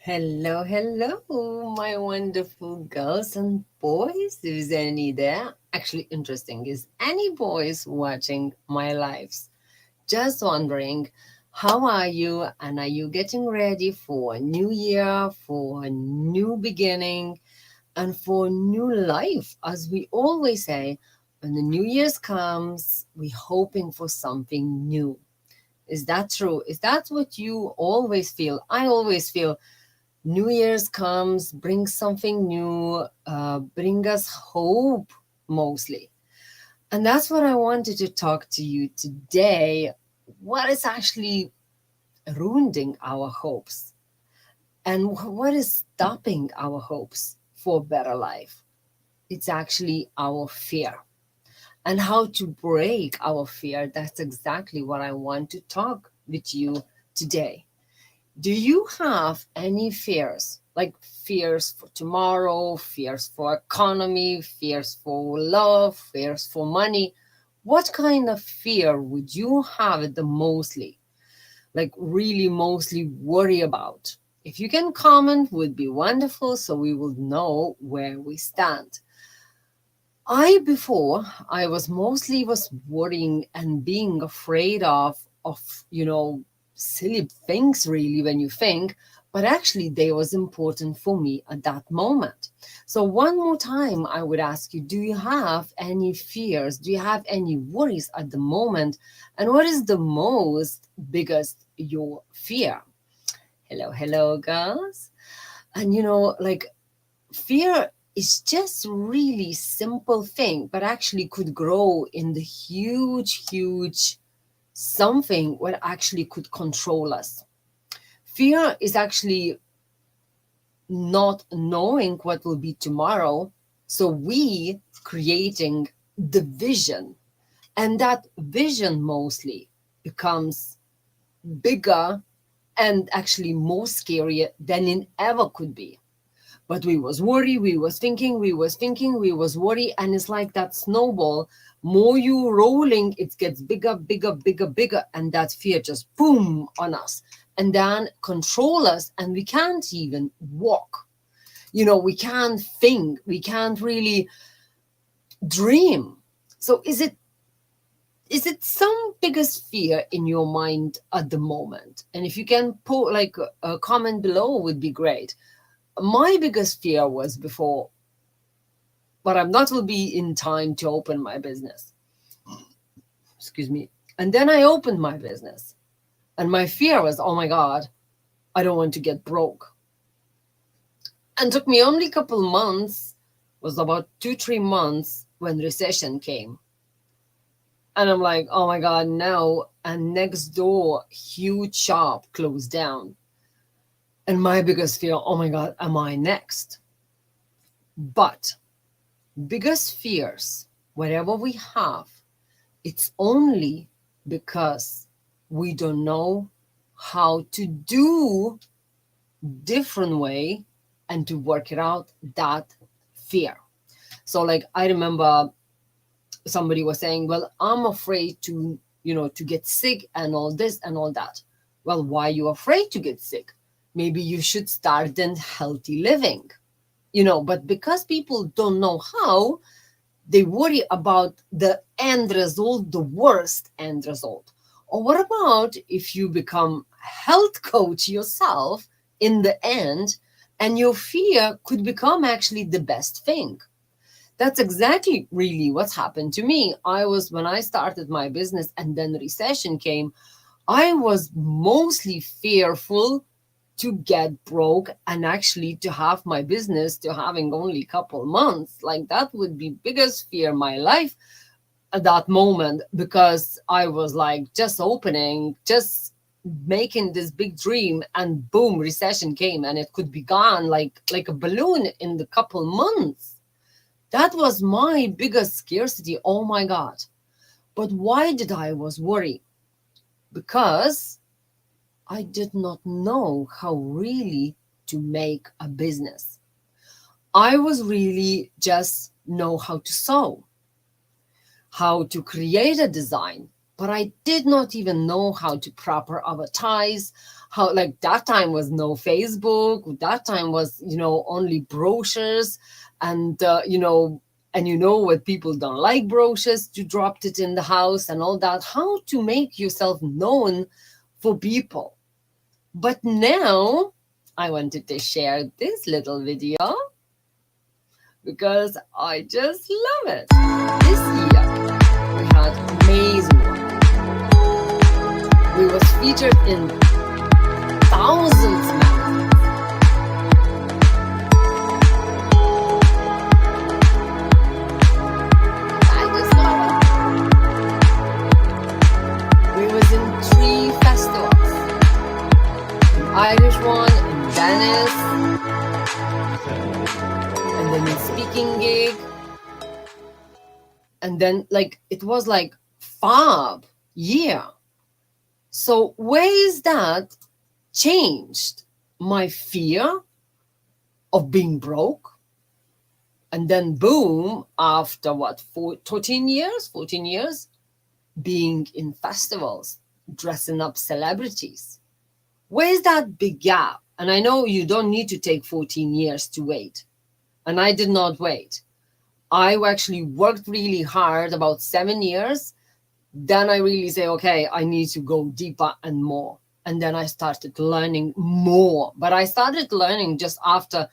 Hello, hello, my wonderful girls and boys. Is any there? Actually, interesting. Is any boys watching my lives? Just wondering, how are you? And are you getting ready for a new year, for a new beginning, and for new life? As we always say, when the New Year's comes, we're hoping for something new. Is that true? Is that what you always feel? I always feel New Year's comes, brings something new, bring us hope mostly. And that's what I wanted to talk to you today. What is actually ruining our hopes? And what is stopping our hopes for a better life? It's actually our fear. And how to break our fear, that's exactly what I want to talk with you today. Do you have any fears? Like fears for tomorrow, fears for economy, fears for love, fears for money? What kind of fear would you have the mostly? Like really mostly worry about? If you can comment would be wonderful so we will know where we stand. I was mostly was worrying and being afraid of silly things really when you think, but actually they was important for me at that moment. So one more time I would ask you, do you have any fears? Do you have any worries at the moment? And what is the most biggest your fear? Hello, hello girls. And like fear is just really simple thing but actually could grow in the huge something what actually could control us. Fear is actually not knowing what will be tomorrow, so we creating the vision, and that vision mostly becomes bigger and actually more scarier than it ever could be. But we was worry, we was worry, and it's like that snowball. More you rolling, it gets bigger, bigger, bigger, bigger, and that fear just boom on us, and then control us, and we can't even walk. We can't think, we can't really dream. So is it some biggest fear in your mind at the moment? And if you can put like a comment below would be great. My biggest fear was before, but I'm not will be in time to open my business. Excuse me. And then I opened my business. And my fear was, oh my God, I don't want to get broke. And took me only a couple months, was about 2, 3 months when recession came. And I'm like, oh my God, no. And next door, huge shop closed down. And my biggest fear, oh my God, am I next? But biggest fears, whatever we have, it's only because we don't know how to do different way and to work it out that fear. So like I remember somebody was saying, well, I'm afraid to get sick and all this and all that. Well, why are you afraid to get sick? Maybe you should start then healthy living. But because people don't know how, they worry about the end result, the worst end result. Or what about if you become health coach yourself in the end, and your fear could become actually the best thing? That's exactly really what's happened to me. When I started my business and then recession came, I was mostly fearful to get broke and actually to have my business to having only a couple months. Like that would be biggest fear in my life at that moment, because I was like just opening, just making this big dream, and boom, recession came and it could be gone like a balloon in the couple months. That was my biggest scarcity. Oh my God. But why did I was worried? Because I did not know how really to make a business. I was really just know how to sew, how to create a design. but I did not even know how to proper advertise. How, like, that time was no Facebook. That time was, only brochures, and and what, people don't like brochures. You dropped it in the house and all that. How to make yourself known for people. But now I wanted to share this little video because I just love it. This year we had amazing one. We was featured in thousands of magazines. I just love it. We was in 3 festivals. An Irish one in Venice, and then a speaking gig, and then it was like fab year. So ways that changed my fear of being broke, and then boom, after 14 years being in festivals, dressing up celebrities. Where's that big gap? And I know you don't need to take 14 years to wait. And I did not wait. I actually worked really hard, about 7 years. Then I really say, okay, I need to go deeper and more. And then I started learning more. But I started learning just after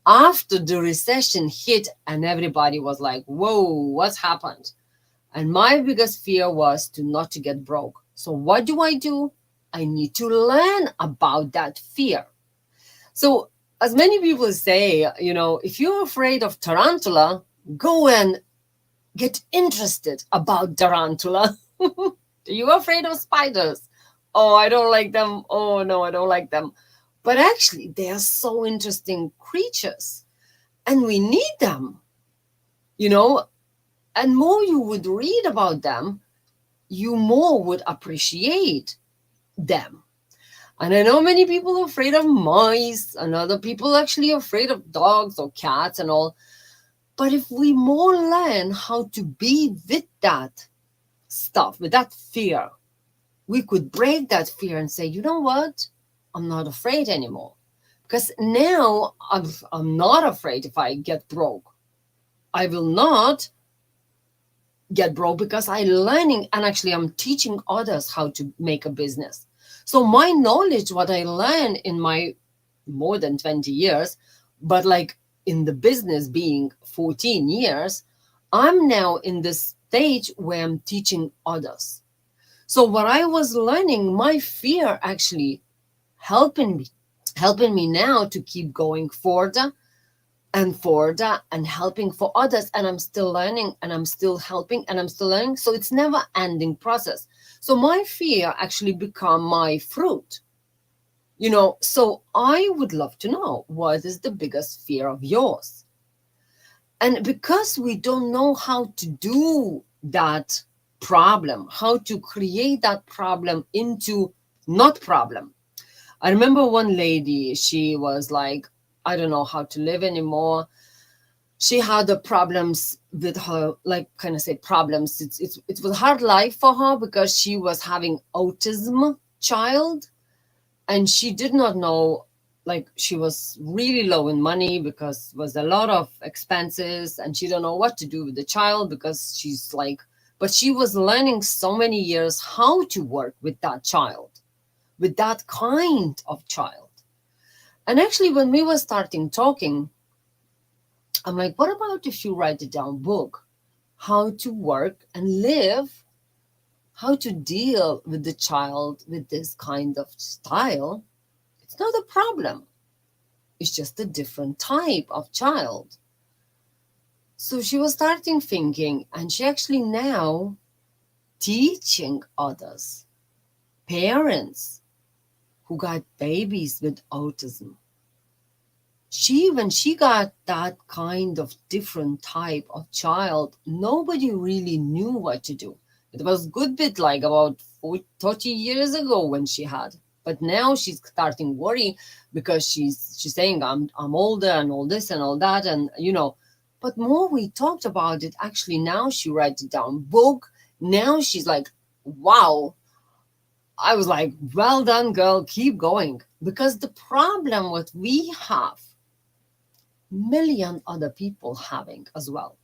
the recession hit, and everybody was like, whoa, what's happened? And my biggest fear was not to get broke. So what do? I need to learn about that fear. So as many people say, if you're afraid of tarantula, go and get interested about tarantula. Are you afraid of spiders? Oh, I don't like them. Oh, no, I don't like them. But actually, they are so interesting creatures, and we need them, and more you would read about them, you more would appreciate them. And I know many people are afraid of mice, and other people actually are afraid of dogs or cats and all. But if we more learn how to be with that stuff, with that fear, we could break that fear and say, you know what? I'm not afraid anymore. Because now I'm not afraid if I get broke. I will not get broke because I'm learning, and actually I'm teaching others how to make a business. So my knowledge, what I learned in my more than 20 years, but in the business being 14 years, I'm now in this stage where I'm teaching others. So what I was learning, my fear actually helping me now to keep going further and helping for others. And I'm still learning, and I'm still helping, and I'm still learning. So it's never ending process. So my fear actually become my fruit. So I would love to know, what is the biggest fear of yours? And because we don't know how to do that problem, how to create that problem into not problem. I remember one lady, she was like, I don't know how to live anymore. She had the problems with her, problems. It was a hard life for her because she was having autism child, and she did not know, she was really low in money because was a lot of expenses, and she don't know what to do with the child because she's but she was learning so many years how to work with that child, with that kind of child. And actually, when we were starting talking, I'm like, what about if you write it down book, how to work and live, how to deal with the child with this kind of style? It's not a problem. It's just a different type of child. So she was starting thinking, and she actually now teaching others, parents who got babies with autism. When she got that kind of different type of child, nobody really knew what to do. It was a good bit about 30 years ago when she had. But now she's starting worry because she's saying, I'm older and all this and all that. And, but more we talked about it, actually now she writes it down book. Now she's like, wow. I was like, well done, girl, keep going. Because the problem what we have, million other people having as well.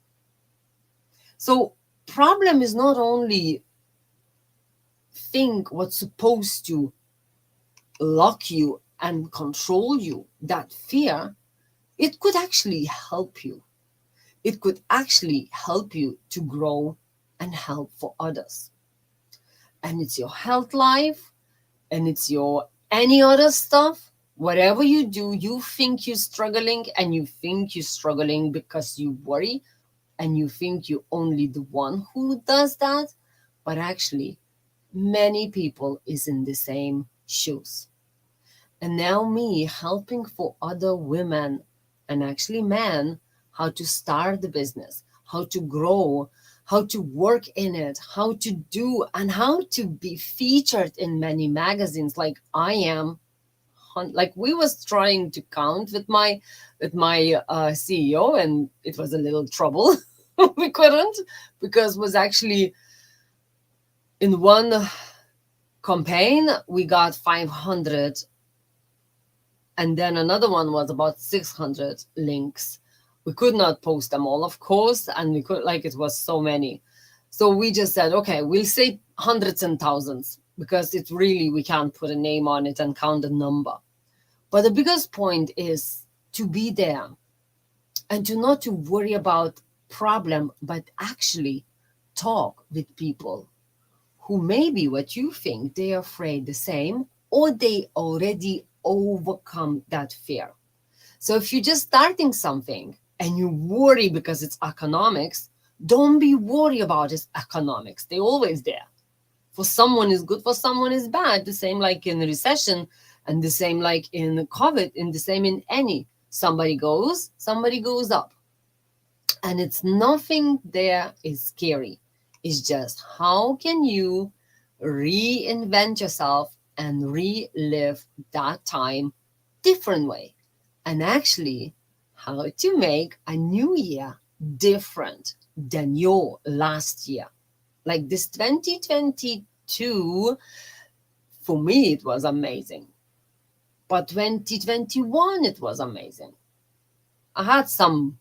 So problem is not only thing what's supposed to lock you and control you, that fear, it could actually help you. It could actually help you to grow and help for others. And it's your health life, and it's your any other stuff. Whatever you do, you think you're struggling, and you think you're struggling because you worry, and you think you're only the one who does that. But actually, many people is in the same shoes. And now me helping for other women and actually men how to start the business, how to grow, how to work in it, how to do and how to be featured in many magazines like I am. Like we was trying to count with my CEO, and it was a little trouble. We couldn't, because was actually in one campaign we got 500, and then another one was about 600 links. We could not post them all, of course, and we could, like, it was so many. So we just said, okay, we'll say hundreds and thousands, because it really, we can't put a name on it and count a number. But the biggest point is to be there and to not to worry about problem, but actually talk with people who maybe what you think they're afraid the same, or they already overcome that fear. So if you're just starting something and you worry because it's economics, don't be worried about its economics. They're always there. For someone is good, for someone is bad. The same like in recession, and the same like in COVID, and the same in any. Somebody goes up. And it's nothing there is scary. It's just how can you reinvent yourself and relive that time different way, and actually how to make a new year different than your last year. Like this 2022, for me it was amazing, but 2021 it was amazing. I had some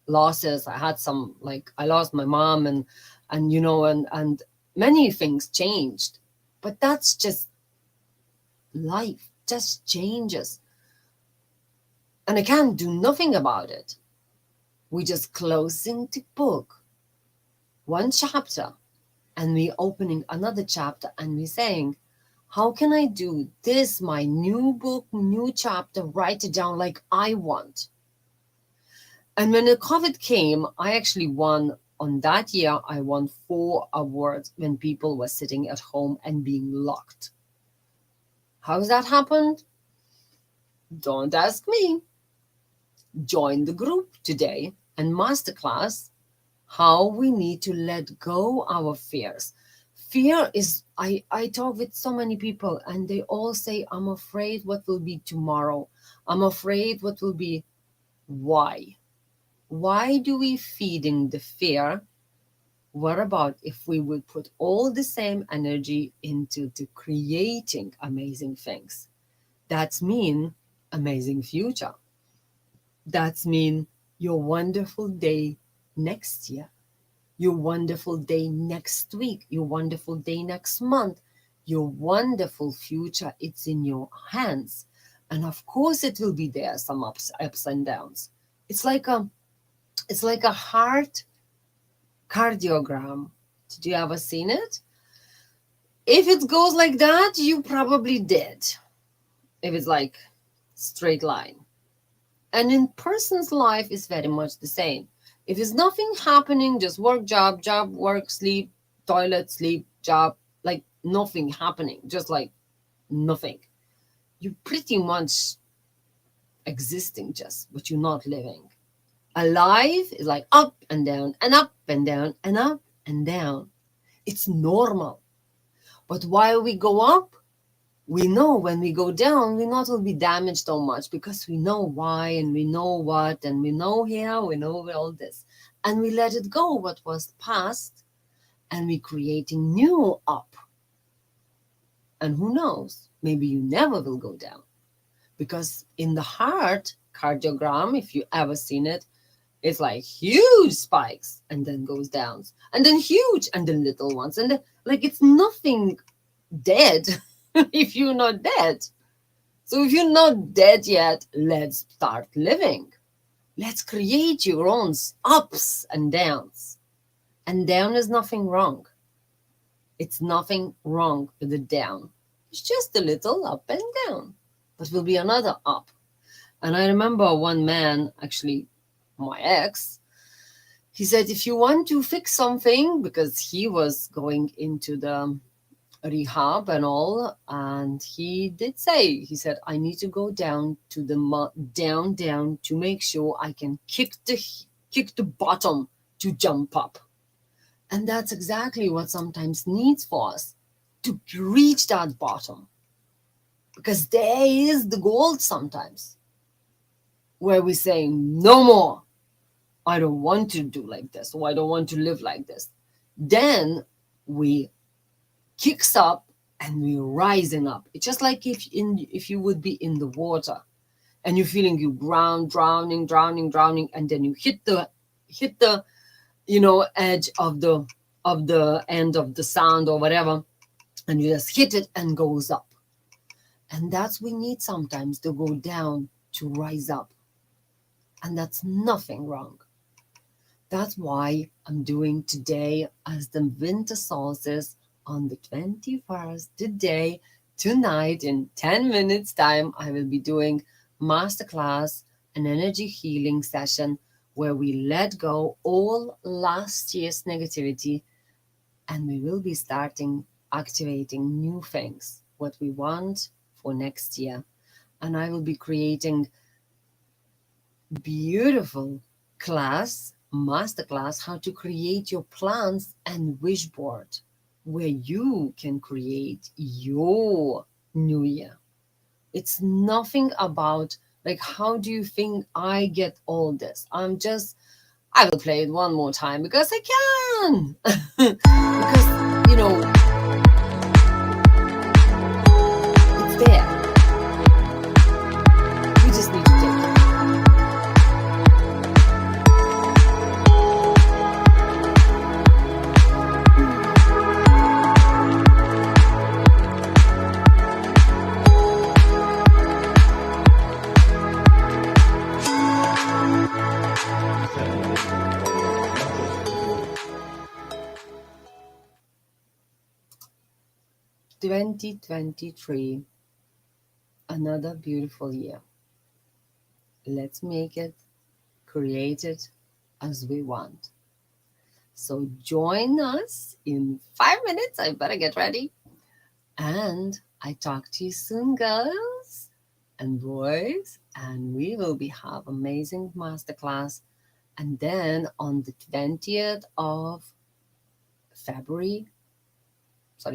losses. I had some, like, I lost my mom, and and many things changed, but that's just life, just changes, and I can't do nothing about it. We just closing the book, one chapter, and we opening another chapter, and we saying, how can I do this, my new book, new chapter, write it down like I want. And when the COVID came, I actually won. On that year, I won 4 awards when people were sitting at home and being locked. How's that happened? Don't ask me. Join the group today and masterclass how we need to let go our fears. Fear is, I talk with so many people and they all say, I'm afraid what will be tomorrow. I'm afraid what will be. Why? Why do we feeding the fear? What about if we would put all the same energy into the creating amazing things? That's mean amazing future. That's mean your wonderful day next year, your wonderful day next week, your wonderful day next month, your wonderful future. It's in your hands. And of course it will be there, some ups and downs. It's like a heart cardiogram. Did you ever seen it? If it goes like that, you probably did. If it's like straight line. And in person's life is very much the same. If it's nothing happening, just work, job, work, sleep, toilet, sleep, job, like nothing happening, just like nothing. You're pretty much existing just, but you're not living. Alive is like up and down and up and down and up and down. It's normal. But while we go up, we know when we go down, we not will be damaged so much because we know why and we know what and we know here, we know all this. And we let it go what was past, and we're creating new up. And who knows, maybe you never will go down. Because in the heart cardiogram, if you ever seen it, it's like huge spikes and then goes down, and then huge and then little ones. And then, like, it's nothing dead if you're not dead. So if you're not dead yet, let's start living. Let's create your own ups and downs. And down is nothing wrong. It's nothing wrong with the down. It's just a little up and down. But will be another up. And I remember one man, actually my ex, he said, if you want to fix something, because he was going into the rehab and all, and he did say, he said, I need to go down to the down to make sure I can kick the bottom to jump up. And that's exactly what sometimes needs for us, to reach that bottom, because there is the gold sometimes where we say no more, I don't want to do like this, or I don't want to live like this. Then we kicks up and we're rising up. It's just like if you would be in the water and you're feeling you drowning, and then you hit the edge of the end of the sound or whatever, and you just hit it and goes up. And that's we need sometimes, to go down to rise up. And that's nothing wrong. That's why I'm doing today as the winter solstice on the 21st, today, tonight, in 10 minutes time, I will be doing masterclass, an energy healing session where we let go all last year's negativity, and we will be starting activating new things, what we want for next year. And I will be creating beautiful masterclass, how to create your plans and wish board, where you can create your new year. It's nothing about, like, how do you think I get all this? I will play it one more time because I can. Because, it's there. We just need to take it. 2023, another beautiful year. Let's make it, create it as we want. So join us in 5 minutes. I better get ready. And I talk to you soon, girls and boys. And we will have amazing masterclass. And then on the 20th of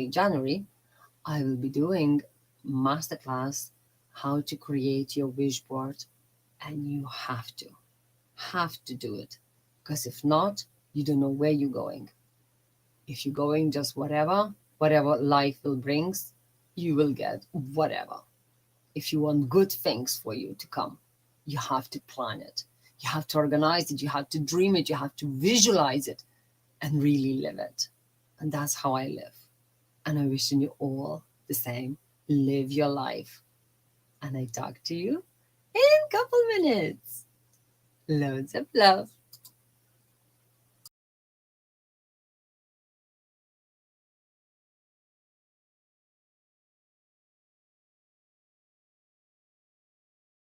January, I will be doing masterclass, how to create your wish board. And you have to do it. Because if not, you don't know where you're going. If you're going just whatever life will brings, you will get whatever. If you want good things for you to come, you have to plan it. You have to organize it. You have to dream it. You have to visualize it and really live it. And that's how I live. And I'm wishing you all the same. Live your life. And I talk to you in a couple minutes. Loads of love.